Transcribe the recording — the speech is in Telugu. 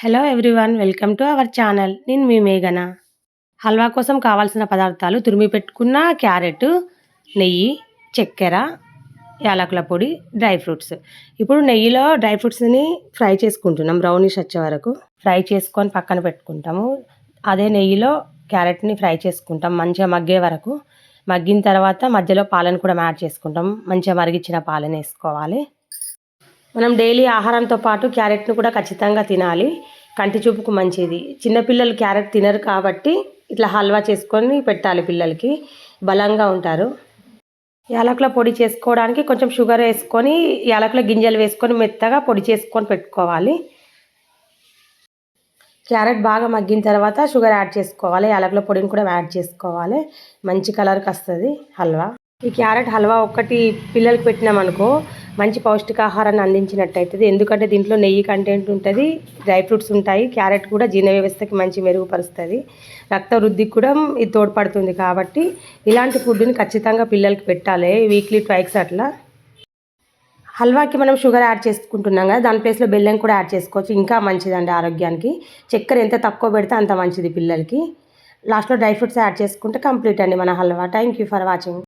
Hello everyone, welcome to our channel. నేను మీ మేఘన. హల్వా కోసం కావాల్సిన పదార్థాలు: తురిమి పెట్టుకున్న క్యారెట్, నెయ్యి, చక్కెర, యాలకుల పొడి, డ్రై ఫ్రూట్స్. ఇప్పుడు నెయ్యిలో డ్రై ఫ్రూట్స్ని ఫ్రై చేసుకుంటున్నాం. బ్రౌనిష్ వచ్చే వరకు ఫ్రై చేసుకొని పక్కన పెట్టుకుంటాము. అదే నెయ్యిలో క్యారెట్ని ఫ్రై చేసుకుంటాం మంచిగా మగ్గే వరకు. మగ్గిన తర్వాత మధ్యలో పాలను కూడా యాడ్ చేసుకుంటాం. మంచిగా మరిగించిన పాలను వేసుకోవాలి. మనం డైలీ ఆహారంతో పాటు క్యారెట్ను కూడా ఖచ్చితంగా తినాలి. కంటి చూపుకు మంచిది. చిన్నపిల్లలు క్యారెట్ తినరు కాబట్టి ఇట్లా హల్వా చేసుకొని పెట్టాలి, పిల్లలకి బలంగా ఉంటారు. యాలకుల పొడి చేసుకోవడానికి కొంచెం షుగర్ వేసుకొని యాలకుల గింజలు వేసుకొని మెత్తగా పొడి చేసుకొని పెట్టుకోవాలి. క్యారెట్ బాగా మగ్గిన తర్వాత షుగర్ యాడ్ చేసుకోవాలి. యాలకుల పొడిని కూడా యాడ్ చేసుకోవాలి. మంచి కలర్కి వస్తుంది హల్వా. ఈ క్యారెట్ హల్వా ఒక్కటి పిల్లలకి పెట్టినామనుకో మంచి పౌష్టికాహారాన్ని అందించినట్టు అవుతుంది. ఎందుకంటే దీంట్లో నెయ్యి కంటెంట్ ఉంటుంది, డ్రై ఫ్రూట్స్ ఉంటాయి. క్యారెట్ కూడా జీర్ణ వ్యవస్థకి మంచి మెరుగుపరుస్తుంది, రక్త వృద్ధికి కూడా ఇది తోడ్పడుతుంది. కాబట్టి ఇలాంటి ఫుడ్ని ఖచ్చితంగా పిల్లలకి పెట్టాలి, వీక్లీ ట్వైస్ అట్లా. హల్వాకి మనం షుగర్ యాడ్ చేసుకుంటున్నాం కదా, దాని ప్లేస్లో బెల్లం కూడా యాడ్ చేసుకోవచ్చు, ఇంకా మంచిదండి ఆరోగ్యానికి. చక్కెర ఎంత తక్కువ పెడితే అంత మంచిది పిల్లలకి. లాస్ట్లో డ్రై ఫ్రూట్స్ యాడ్ చేసుకుంటే కంప్లీట్ అండి మన halwa. Thank you for watching.